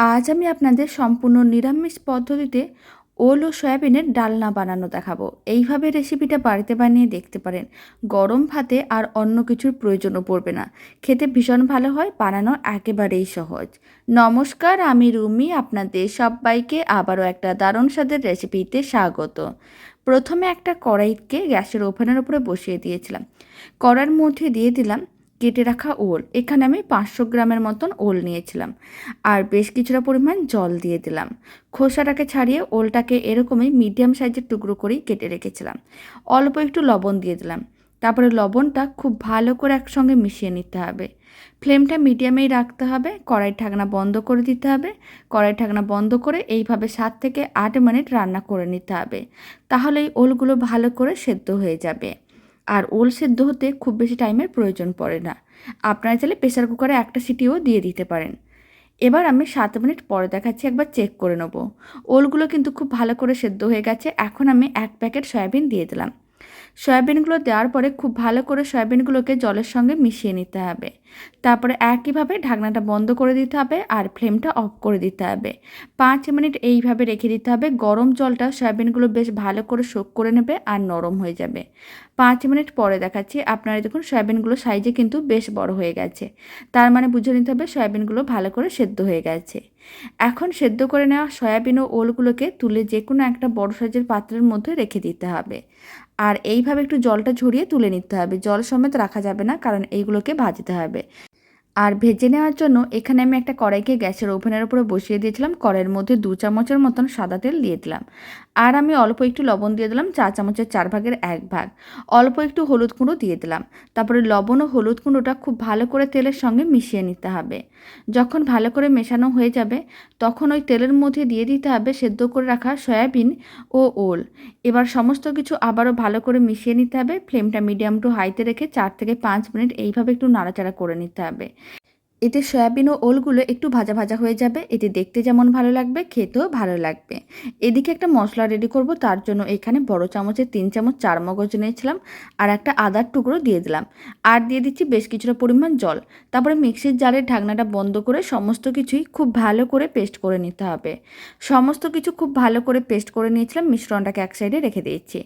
আজ আমি আপনাদের সম্পূর্ণ নিরামিষ পদ্ধতিতে ওল ও সয়াবিনের ডালনা বানানো দেখাবো। এইভাবে রেসিপিটা বাড়িতে বানিয়ে দেখতে পারেন। গরম ভাতে আর অন্য কিছুর প্রয়োজনও পড়বে না। খেতে ভীষণ ভালো হয়, বানানো একেবারেই সহজ। নমস্কার, আমি রুমি। আপনাদের সবাইকে আবারও একটা দারুণ স্বাদের রেসিপিতে স্বাগত। প্রথমে একটা কড়াইকে গ্যাসের ওভেনের উপরে বসিয়ে দিয়েছিলাম। কড়াইয়ের মধ্যে দিয়ে দিলাম কেটে রাখা ওল। এখানে আমি 500 গ্রামের মতন ওল নিয়েছিলাম। আর বেশ কিছুটা পরিমাণ জল দিয়ে দিলাম। খোসাটাকে ছাড়িয়ে ওলটাকে এরকমই মিডিয়াম সাইজের টুকরো করেই কেটে রেখেছিলাম। অল্প একটু লবণ দিয়ে দিলাম। তারপরে লবণটা খুব ভালো করে একসঙ্গে মিশিয়ে নিতে হবে। ফ্লেমটা মিডিয়ামেই রাখতে হবে। কড়াই ঢাকনা বন্ধ করে দিতে হবে। কড়াই ঢাকনা বন্ধ করে এইভাবে 7 থেকে 8 মিনিট রান্না করে নিতে হবে। তাহলেই ওলগুলো ভালো করে সেদ্ধ হয়ে যাবে। আর ওল সেদ্ধ হতে খুব বেশি টাইমের প্রয়োজন পড়ে না। আপনারা চাইলে প্রেসার কুকারে একটা সিটিও দিয়ে দিতে পারেন। এবার আমি 7 মিনিট পরে দেখাচ্ছি, একবার চেক করে নেব। ওলগুলো কিন্তু খুব ভালো করে সেদ্ধ হয়ে গেছে। এখন আমি 1 প্যাকেট সয়াবিন দিয়ে দিলাম। সয়াবিনগুলো দেওয়ার পরে খুব ভালো করে সয়াবিনগুলোকে জলের সঙ্গে মিশিয়ে নিতে হবে। তারপরে একইভাবে ঢাকনাটা বন্ধ করে দিতে হবে আর ফ্লেমটা অফ করে দিতে হবে। 5 মিনিট এইভাবে রেখে দিতে হবে। গরম জলটা সয়াবিনগুলো বেশ ভালো করে সোক করে নেবে আর নরম হয়ে যাবে। 5 মিনিট পরে দেখাচ্ছি। আপনারা দেখুন সয়াবিনগুলো সাইজে কিন্তু বেশ বড় হয়ে গেছে। তার মানে বুঝে নিতে হবে সয়াবিনগুলো ভালো করে সেদ্ধ হয়ে গেছে। এখন সেদ্ধ করে নেওয়া সয়াবিন ও ওলগুলোকে তুলে যে কোনো একটা বড় সাইজের পাত্রের মধ্যে রেখে দিতে হবে। আর এইভাবে একটু জলটা ঝরিয়ে তুলে নিতে হবে। জল সমেত রাখা যাবে না, কারণ এইগুলোকে ভাজতে হবে। আর ভেজে নেওয়ার জন্য এখানে আমি একটা কড়াইকে গ্যাসের ওভেনের উপরে বসিয়ে দিয়েছিলাম। কড়াইয়ের মধ্যে 2 চামচের মতন সাদা তেল দিয়ে দিলাম। আর আমি অল্প একটু লবণ দিয়ে দিলাম, 4 চামচের 4 ভাগের 1 ভাগ। অল্প একটু হলুদ গুঁড়ো দিয়ে দিলাম। তারপরে লবণ ও হলুদ গুঁড়োটা খুব ভালো করে তেলের সঙ্গে মিশিয়ে নিতে হবে। যখন ভালো করে মেশানো হয়ে যাবে, তখন ওই তেলের মধ্যে দিয়ে দিতে হবে সেদ্ধ করে রাখা সয়াবিন ও ওল। এবার সমস্ত কিছু আবারও ভালো করে মিশিয়ে নিতে হবে। ফ্লেমটা মিডিয়াম টু হাইতে রেখে 4 থেকে 5 মিনিট এইভাবে একটু নাড়াচাড়া করে নিতে হবে। এতে সয়াবিন ও ওলগুলো একটু ভাজা ভাজা হয়ে যাবে। এতে দেখতে যেমন ভালো লাগবে, খেতেও ভালো লাগবে। এদিকে একটা মশলা রেডি করব। তার জন্য এখানে বড় চামচের 3 চামচ চারমগজ নিয়েছিলাম আর একটা আদার টুকরো দিয়ে দিলাম। আর দিয়ে দিচ্ছি বেশ কিছুটা পরিমাণ জল। তারপরে মিক্সির জারের ঢাকনাটা বন্ধ করে সমস্ত কিছুই খুব ভালো করে পেস্ট করে নিতে হবে। সমস্ত কিছু খুব ভালো করে পেস্ট করে নিয়েছিলাম। মিশ্রণটাকে এক সাইডে রেখে দিয়েছি।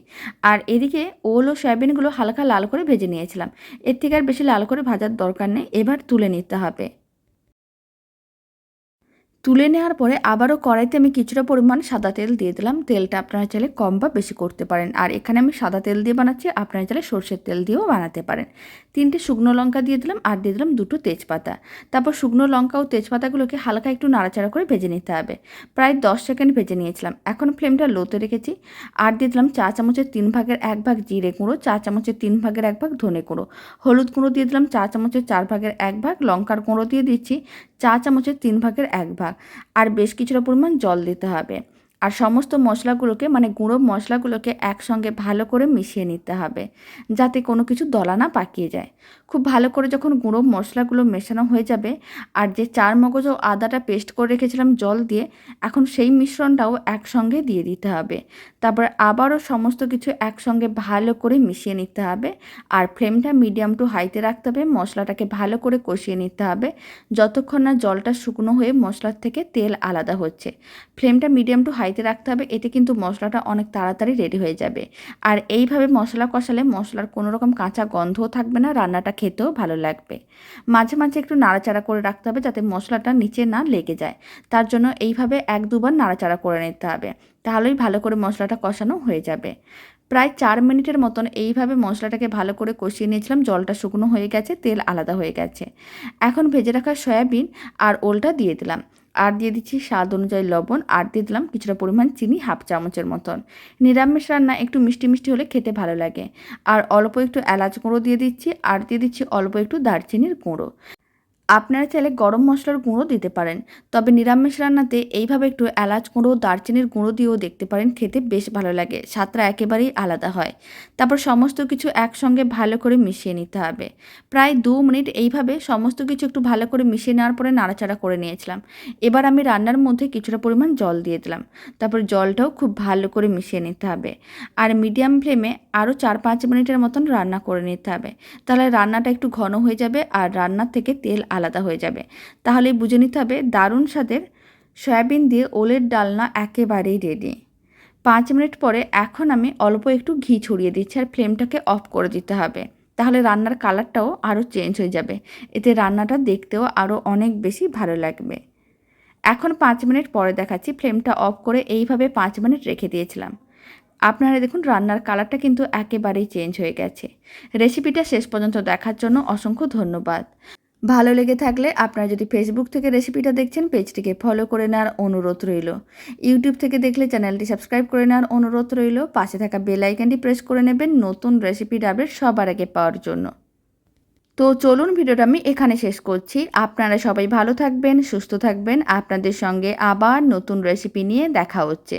আর এদিকে ওল ও সয়াবিনগুলো হালকা লাল করে ভেজে নিয়েছিলাম। এর থেকে আর বেশি লাল করে ভাজার দরকার নেই। এবার তুলে নিতে হবে। তুলে নেওয়ার পরে আবারও কড়াইতে আমি কিছুটা পরিমাণ সাদা তেল দিয়ে দিলাম। তেলটা আপনারা চাইলে কম বা বেশি করতে পারেন। আর এখানে আমি সাদা তেল দিয়ে বানাচ্ছি, আপনারা চাইলে সরষের তেল দিয়েও বানাতে পারেন। 3টে শুকনো লঙ্কা দিয়ে দিলাম আর দিয়ে দিলাম 2টো তেজপাতা। তারপর শুকনো লঙ্কা ও তেজপাতাগুলোকে হালকা একটু নাড়াচাড়া করে ভেজে নিতে হবে। প্রায় 10 সেকেন্ড ভেজে নিয়েছিলাম। এখন ফ্লেমটা লোতে রেখেছি। আর দিয়ে দিলাম 4 চামচের 3 ভাগের 1 ভাগ জিরে গুঁড়ো, 4 চামচের 3 ভাগের 1 ভাগ ধনে গুঁড়ো, হলুদ গুঁড়ো দিয়ে দিলাম 4 চামচের 4 ভাগের 1 ভাগ, লঙ্কার গুঁড়ো দিয়ে দিচ্ছি 4 চামচের 3 ভাগের 1 ভাগ। আর বেশ কিছুটা পরিমাণ জল দিতে হবে। আর সমস্ত মশলাগুলোকে মানে গুঁড়ো মশলাগুলোকে একসঙ্গে ভালো করে মিশিয়ে নিতে হবে, যাতে কোনো কিছু দলা না পাকিয়ে যায়। খুব ভালো করে যখন গুঁড়ো মশলাগুলো মেশানো হয়ে যাবে, আর যে চারমগজ ও আদাটা পেস্ট করে রেখেছিলাম জল দিয়ে, এখন সেই মিশ্রণটাও একসঙ্গে দিয়ে দিতে হবে। তারপর আবারও সমস্ত কিছু একসঙ্গে ভালো করে মিশিয়ে নিতে হবে। আর ফ্লেমটা মিডিয়াম টু হাইতে রাখতে হবে। মশলাটাকে ভালো করে কষিয়ে নিতে হবে যতক্ষণ না জলটা শুকনো হয়ে মশলার থেকে তেল আলাদা হচ্ছে। ফ্লেমটা মিডিয়াম টু হাইতে রাখতে হবে। এতে কিন্তু মশলাটা অনেক তাড়াতাড়ি রেডি হয়ে যাবে। আর এইভাবে মশলা কষালে মশলার কোনো রকম কাঁচা গন্ধও থাকবে না, রান্নাটা খেতেও ভালো লাগবে। মাঝে মাঝে একটু নাড়াচাড়া করে রাখতে হবে যাতে মশলাটা নিচে না লেগে যায়। তার জন্য এইভাবে 1-2 বার নাড়াচাড়া করে নিতে হবে। তাহলেই ভালো করে মশলাটা কষানো হয়ে যাবে। প্রায় 4 মিনিটের মতন এইভাবে মশলাটাকে ভালো করে কষিয়ে নিয়েছিলাম। জলটা শুকনো হয়ে গেছে, তেল আলাদা হয়ে গেছে। এখন ভেজে রাখা সয়াবিন আর ওলটা দিয়ে দিলাম। আর দিয়ে দিচ্ছি স্বাদ অনুযায়ী লবণ। আর দিয়ে দিলাম কিছুটা পরিমাণ চিনি, 1/2 চামচের মতন। নিরামিষ রান্না একটু মিষ্টি মিষ্টি হলে খেতে ভালো লাগে। আর অল্প একটু এলাচ গুঁড়ো দিয়ে দিচ্ছি। আর দিয়ে দিচ্ছি অল্প একটু দারচিনির গুঁড়ো। আপনারা চাইলে গরম মশলার গুঁড়ো দিতে পারেন। তবে নিরামিষ রান্নাতে এইভাবে একটু এলাচ গুঁড়ো, দারচিনির গুঁড়ো দিয়েও দেখতে পারেন, খেতে বেশ ভালো লাগে। স্বাদটা একেবারেই আলাদা হয়। তারপর সমস্ত কিছু একসঙ্গে ভালো করে মিশিয়ে নিতে হবে। প্রায় 2 মিনিট এইভাবে সমস্ত কিছু একটু ভালো করে মিশিয়ে নেওয়ার পরে নাড়াচাড়া করে নিয়েছিলাম। এবার আমি রান্নার মধ্যে কিছুটা পরিমাণ জল দিয়ে দিলাম। তারপর জলটাও খুব ভালো করে মিশিয়ে নিতে হবে। আর মিডিয়াম ফ্লেমে আরও 4-5 মিনিটের মতন রান্না করে নিতে হবে। তাহলে রান্নাটা একটু ঘন হয়ে যাবে আর রান্নার থেকে তেল আলাদা হয়ে যাবে। তাহলে বুঝে নিতে হবে দারুণ স্বাদের সয়াবিন দিয়ে ওলের ডালনা একেবারেই রেডি। 5 মিনিট পরে এখন আমি অল্প একটু ঘি ছড়িয়ে দিচ্ছি আর ফ্লেমটাকে অফ করে দিতে হবে। তাহলে রান্নার কালারটাও আরও চেঞ্জ হয়ে যাবে। এতে রান্নাটা দেখতেও আরও অনেক বেশি ভালো লাগবে। এখন 5 মিনিট পরে দেখাচ্ছি, ফ্লেমটা অফ করে এইভাবে 5 মিনিট রেখে দিয়েছিলাম। আপনারা দেখুন রান্নার কালারটা কিন্তু একেবারেই চেঞ্জ হয়ে গেছে। রেসিপিটা শেষ পর্যন্ত দেখার জন্য অসংখ্য ধন্যবাদ। ভালো লেগে থাকলে আপনারা যদি ফেসবুক থেকে রেসিপিটা দেখছেন, পেজটিকে ফলো করে নেওয়ার অনুরোধ রইল। ইউটিউব থেকে দেখলে চ্যানেলটি সাবস্ক্রাইব করে নেওয়ার অনুরোধ রইল। পাশে থাকা বেল আইকনটি প্রেস করে নেবেন নতুন রেসিপির আপডেট সবার আগে পাওয়ার জন্য। তো চলুন ভিডিওটা আমি এখানে শেষ করছি। আপনারা সবাই ভালো থাকবেন, সুস্থ থাকবেন। আপনাদের সঙ্গে আবার নতুন রেসিপি নিয়ে দেখা হচ্ছে।